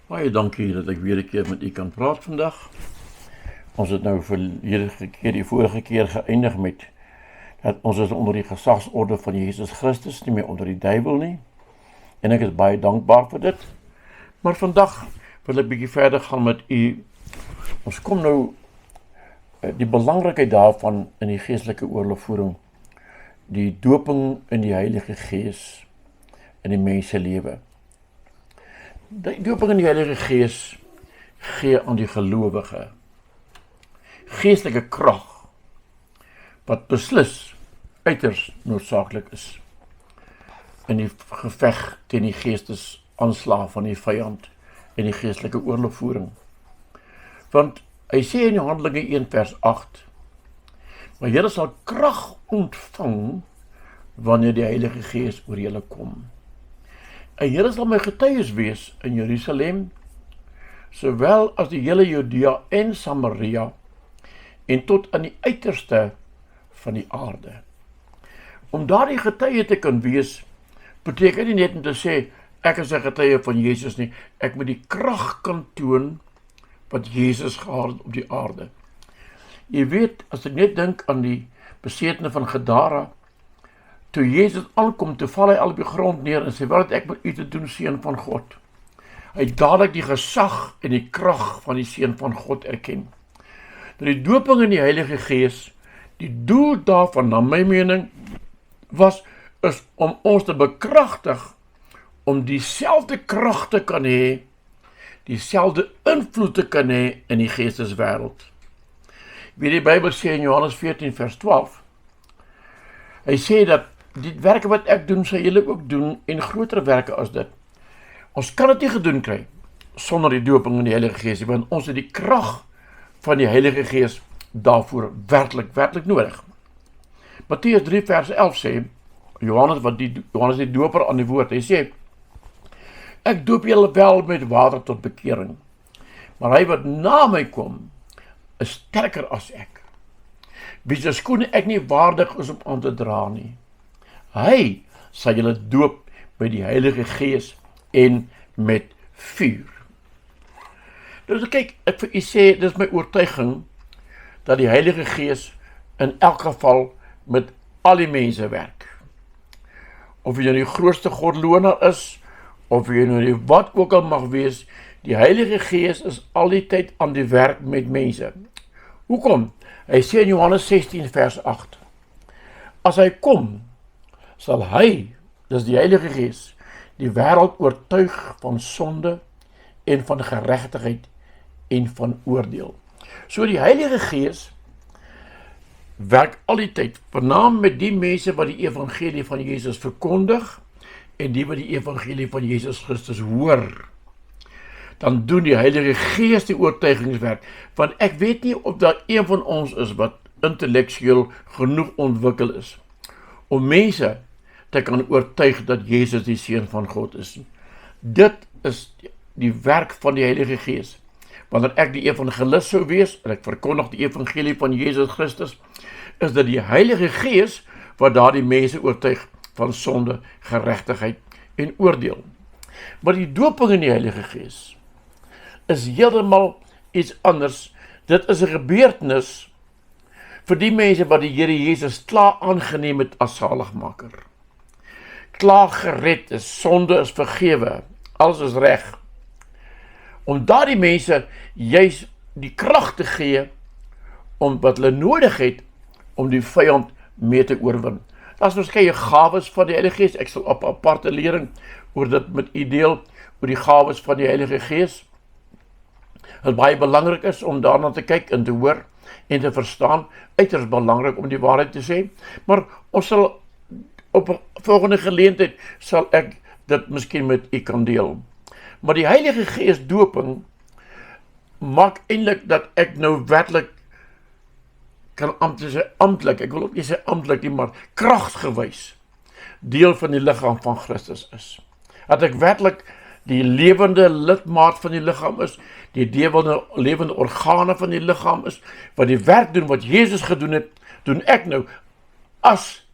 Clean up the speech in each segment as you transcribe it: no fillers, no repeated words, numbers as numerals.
Baie dankie dat ek weer 'n keer met u kan praat vandag. Ons het nou die vorige keer geëindig met dat ons is onder die gesagsorde van Jesus Christus, nie meer onder die duiwel nie. En ek is baie dankbaar vir dit. Maar vandag wil ek bietjie verder gaan met u. Ons kom nou die belangrikheid daarvan in die geestelike oorlogvoering. Die doping in die Heilige Gees in die menselewe. Die doping in die Heilige Gees gee aan die gelowige geestelike krag wat beslis uiters noodsaaklik is in die geveg teen die geestesaanslag van die vyand en die geestelike oorlogvoering. Want hy sê in die Handelinge 1 vers 8, maar julle sal krag ontvang wanneer die Heilige Gees oor julle kom. En julle sal my getuies wees in Jerusalem, sowel as die hele Judea en Samaria, en tot aan die uiterste van die aarde. Om daardie getuie te kan wees, beteken nie net om te sê, ek is 'n getuie van Jesus nie, ek moet die krag kan toon, wat Jesus gehad het op die aarde. Jy weet, as ek net dink aan die besetene van Gadara, toe Jezus aankom, toe val hy al op die grond neer en sê, wat het ek met u te doen, Seun van God? Hy het dadelik die gesag en die krag van die Seun van God erken. Nou die doping in die Heilige Gees, die doel daarvan, na my mening, is om ons te bekragtig, om dieselfde krag te kan hê, dieselfde invloed te kan hê in die geesteswêreld. Wie die Bybel sê in Johannes 14 vers 12, hy sê dat die werke wat ek doen, sal julle ook doen, en groter werke as dit. Ons kan dit nie gedoen kry, sonder die doping in die Heilige Gees, want ons het die krag van die Heilige Gees daarvoor werklik nodig. Matteus 3 vers 11 sê, Johannes die doper aan die woord, hy sê, ek doop julle wel met water tot bekering, maar hy wat na my kom, is sterker as ek, wie se skoene ek nie waardig is om aan te dra nie. Hy sal julle doop met die Heilige Gees en met vuur. Dus kyk, ek vir u sê, dit is my oortuiging, dat die Heilige Gees in elk geval met al die mense werk. Of jy nou die grootste godloner is, of jy nou die wat ook al mag wees, die Heilige Gees is al die tyd aan die werk met mense. Hoekom? Hy sê in Johannes 16 vers 8, as hy kom, sal hy, dis die Heilige Gees, die wêreld oortuig van sonde en van geregtigheid en van oordeel. So die Heilige Gees werk al die tyd, vernaam met die mense wat die evangelie van Jesus verkondig en die wat die evangelie van Jesus Christus hoor. Dan doen die Heilige Gees die oortuigingswerk, want ek weet nie of daar een van ons is wat intellektueel genoeg ontwikkel is om mense te kan oortuig dat Jesus die Seun van God is. Dit is die werk van die Heilige Gees. Wanneer ek die evangelis sou wees, en ek verkondig die evangelie van Jesus Christus, is dit die Heilige Gees wat daar die mense oortuig van sonde, geregtigheid en oordeel. Maar die doping in die Heilige Gees is heeltemal iets anders. Dit is 'n gebeurtenis vir die mense wat die Here Jesus klaar aangeneem het as saligmaker. Klaar gered is, sonde is vergewe, alles is reg. Om daardie mense juis die krag te gee om wat hulle nodig het om die vyand mee te oorwin. Daar is verskeie gawes van die Heilige Gees. Ek sal op 'n aparte lering oor dit met u deel, oor die gawes van die Heilige Gees. Het baie belangrik is om daarna te kyk en te hoor en te verstaan, uiters belangrik om die waarheid te sê, maar ons sal op 'n volgende geleentheid sal ek dit miskien met u kan deel. Maar die Heilige Gees doping maak eintlik dat ek nou werklik kan amptelik, ek wil ook nie sê amptelik nie, maar kragsgewys deel van die liggaam van Christus is. Dat ek werklik die lewende lidmaat van die liggaam is, die lewende organe van die liggaam is, wat die werk doen wat Jesus gedoen het, doen ek nou as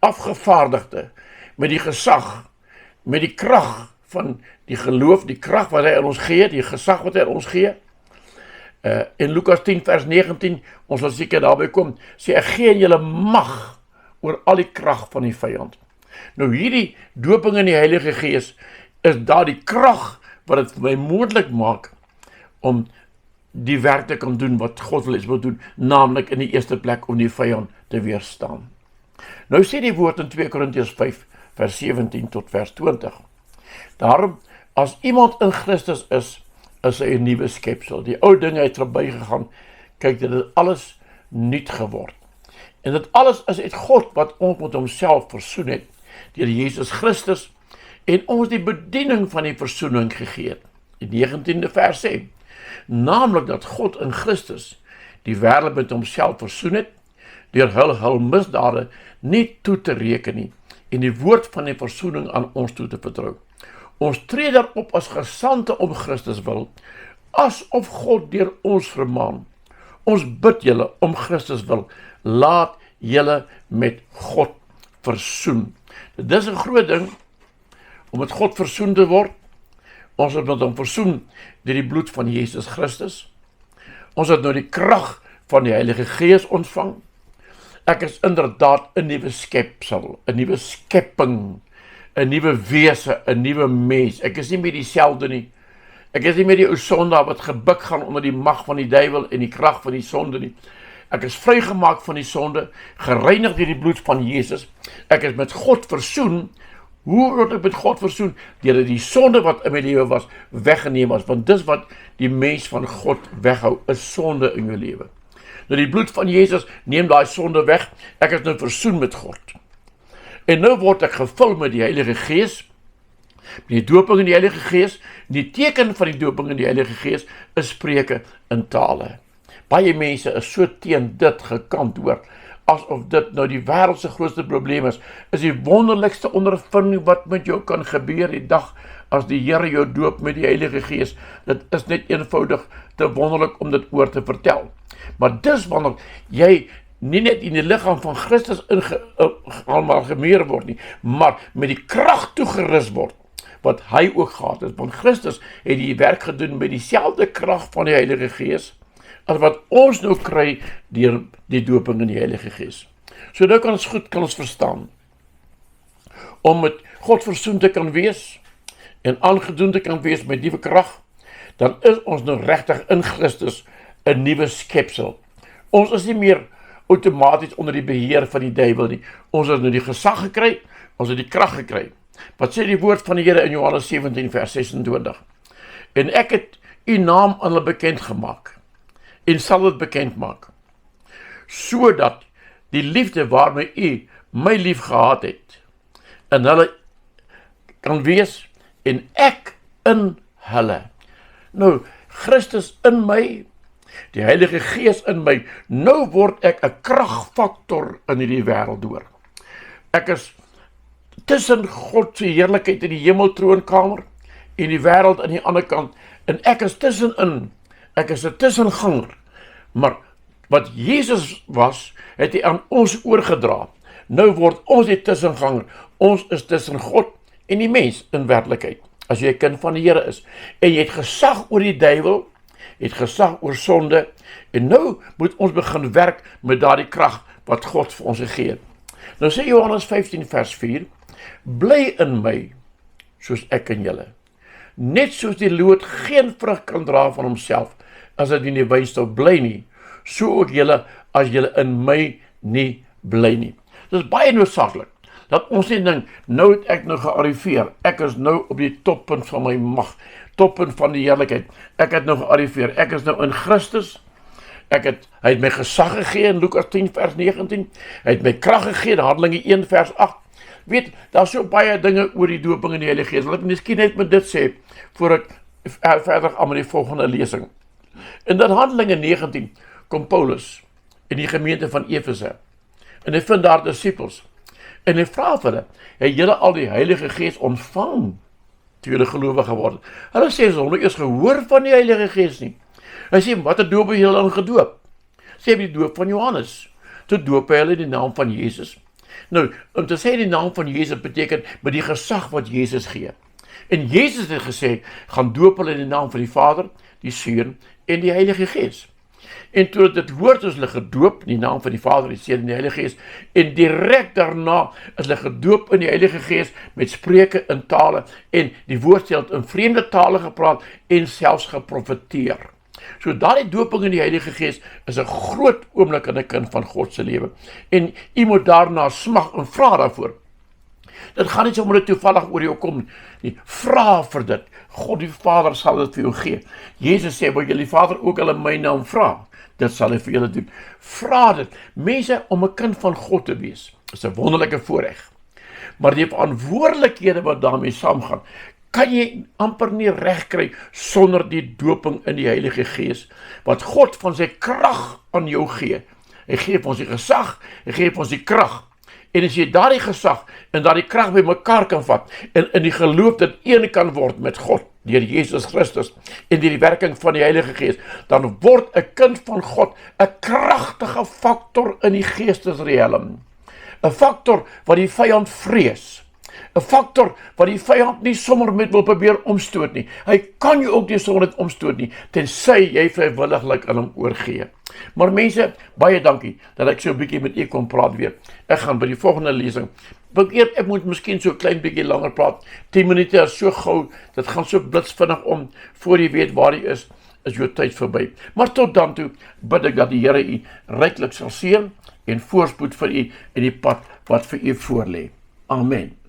afgevaardigde, met die gesag, met die krag van die geloof, die krag wat hy aan ons gee, die gesag wat hy aan ons gee. In Lukas 10 vers 19, ons sal seker daarby kom, sê ek gee julle mag oor al die krag van die vyand. Nou hierdie doping in die Heilige Gees is daar die krag wat dit vir my moontlik maak om die werk te kan doen wat God wil doen, naamlik in die eerste plek om die vyand te weerstaan. Nou sê die woord in 2 Korintiërs 5 vers 17 tot vers 20. Daarom, as iemand in Christus is hy 'n nuwe skepsel. Die ou dinge het verby gegaan, kyk, dit het alles nuut geword. En dit alles is uit God wat ons met homself versoen het, deur Jesus Christus, en ons die bediening van die versoening gegee het. Die 19de vers sê, naamlik dat God in Christus die wêreld met homself versoen het, deur hul misdade nie toe te reken nie, en die woord van die versoening aan ons toe te vertrou. Ons tree daarop as gesandte om Christus wil, asof God deur ons vermaan. Ons bid julle om Christus wil, laat julle met God versoen. Dit is 'n groot ding, om met God versoen te word. Ons het met hom versoen deur die bloed van Jesus Christus. Ons het nou die krag van die Heilige Gees ontvang. Ek is inderdaad 'n nuwe skepsel, 'n nuwe skepping, 'n nuwe wese, 'n nuwe mens. Ek is nie meer dieselfde nie. Ek is nie meer die ou sondaar wat gebuk gaan onder die mag van die duiwel en die krag van die sonde nie. Ek is vrygemaak van die sonde, gereinig deur die bloed van Jesus. Ek is met God versoen. Hoe word ek met God versoen? Deur die sonde wat in my lewe was, weggeneem was. Want dis wat die mens van God weghou, is sonde in jou lewe. Nou die bloed van Jesus neem daai sonde weg. Ek is nou versoen met God. En nou word ek gevul met die Heilige Gees, met die doping in die Heilige Gees. Die teken van die doping in die Heilige Gees is spreuke in tale. Baie mense is so teen dit gekant hoor, asof dit nou die wêreld se grootste probleem is die wonderlikste ondervinding wat met jou kan gebeur die dag as die Here jou doop met die Heilige Gees. Dit is net eenvoudig te wonderlik om dit oor te vertel. Maar dis wanneer jy nie net in die liggaam van Christus amalgameer word nie, maar met die krag toegerus word, wat hy ook gehad het. Want Christus het die werk gedoen met dieselfde krag van die Heilige Gees, as wat ons nou kry deur die doping in die Heilige Gees. So nou kan ons verstaan, om met God versoen te kan wees, en aangedoen te kan wees met nuwe krag, dan is ons nou regtig in Christus 'n nuwe skepsel. Ons is nie meer outomaties onder die beheer van die duiwel nie. Ons het nou die gesag gekry, ons het die krag gekry. Wat sê die woord van die Here in Johannes 17 vers 26? En ek het u naam aan hulle bekend gemaak, en sal dit bekend maak, sodat die liefde waarmee u my lief gehad het, in hulle kan wees, en ek in hulle. Nou, Christus in my, die Heilige Gees in my, nou word ek 'n kragfaktor in hierdie wêreld door. Ek is tussen God se heerlikheid in die hemeltroonkamer en die wêreld aan die ander kant, en ek is tussenin. Ek is 'n tussenganger, maar wat Jesus was, het hy aan ons oorgedra. Nou word ons die tussenganger. Ons is tussen God en die mens in werklikheid, as jy 'n kind van die Here is. En jy het gesag oor die duiwel, jy het gesag oor sonde, en nou moet ons begin werk met daardie krag wat God vir ons gegee het. Nou sê Johannes 15 vers 4, bly in my, soos ek in julle. Net soos die loot geen vrug kan dra van homself, as dit in die wynstok bly nie, so ook julle, as julle in my nie bly nie. Dit is baie noodsaaklik, dat ons nie dink, nou het ek nou gearriveer, ek is nou op die toppunt van my mag, toppunt van die heerlikheid, ek het nou gearriveer, ek is nou in Christus, hy het my gesag gegee in Lukas 10 vers 19, hy het my krag gegee in Handelinge 1 vers 8, weet, daar is so baie dinge oor die doping in die Heilige Gees, wil ek miskien net met dit sê, voor ek verder gaan met die volgende lesing. In dat Handelinge 19 kom Paulus in die gemeente van Efese, en hy vind daar disippels, en hy vra vir hulle, het julle al die Heilige Gees ontvang, toe julle gelowig geword het? Hulle sê, ons het nog eers gehoor van die Heilige Gees nie. Hy sê, wat het doop hy julle aan gedoop? Sê die doop van Johannes, toe doop hy hulle in die naam van Jesus. Nou, om te sê die naam van Jesus beteken, met die gesag wat Jesus gee. En Jezus het gesê, gaan doop hulle in die naam van die Vader, die Seun en die Heilige Gees. En toe dit woord is hulle gedoop in die naam van die Vader, die Seun en die Heilige Gees, en direk daarna is hulle gedoop in die Heilige Gees met spreuke in tale, en die woord het in vreemde tale gepraat en selfs geprofeteer. So daardie doping in die Heilige Gees is 'n groot oomblik in 'n kind van God se lewe. En u moet daarna smag en vra daarvoor. Dit gaan nie sommer toevallig oor jou kom nie. Vra vir dit. God die Vader sal dit vir jou gee. Jesus sê, wat julle Vader ook al in my naam vra, dit sal hy vir julle doen. Vra dit. Mense, om 'n kind van God te wees, is 'n wonderlike voorreg. Maar die verantwoordelikhede wat daarmee saamgaan, kan jy amper nie regkry sonder die doping in die Heilige Gees, wat God van sy krag aan jou gee. Hy gee vir ons die gesag, hy gee vir ons die krag. En as jy daardie gesag en daardie krag by mekaar kan vat, en in die geloof dit een kan word met God, deur Jesus Christus, en deur die werking van die Heilige Gees, dan word 'n kind van God 'n kragtige faktor in die geestesriem. 'n Faktor wat die vyand vrees. 'n Faktor wat die vyand nie sommer met wil probeer omstoot nie. Hy kan jou ook nie sommer net omstoot nie, tensy jy vrywilliglik aan hom oorgee. Maar mense, baie dankie dat ek so 'n bietjie met u kon praat weer. Ek gaan by die volgende lesing. Ek moet miskien so 'n klein bietjie langer praat. 10 minute is so gou, dit gaan so blitsvinnig om, voor jy weet waar jy is jou tyd verby. Maar tot dan toe bid ek dat die Here u ryklik sal seën en voorspoed vir u in die pad wat vir u voorlê. Amen.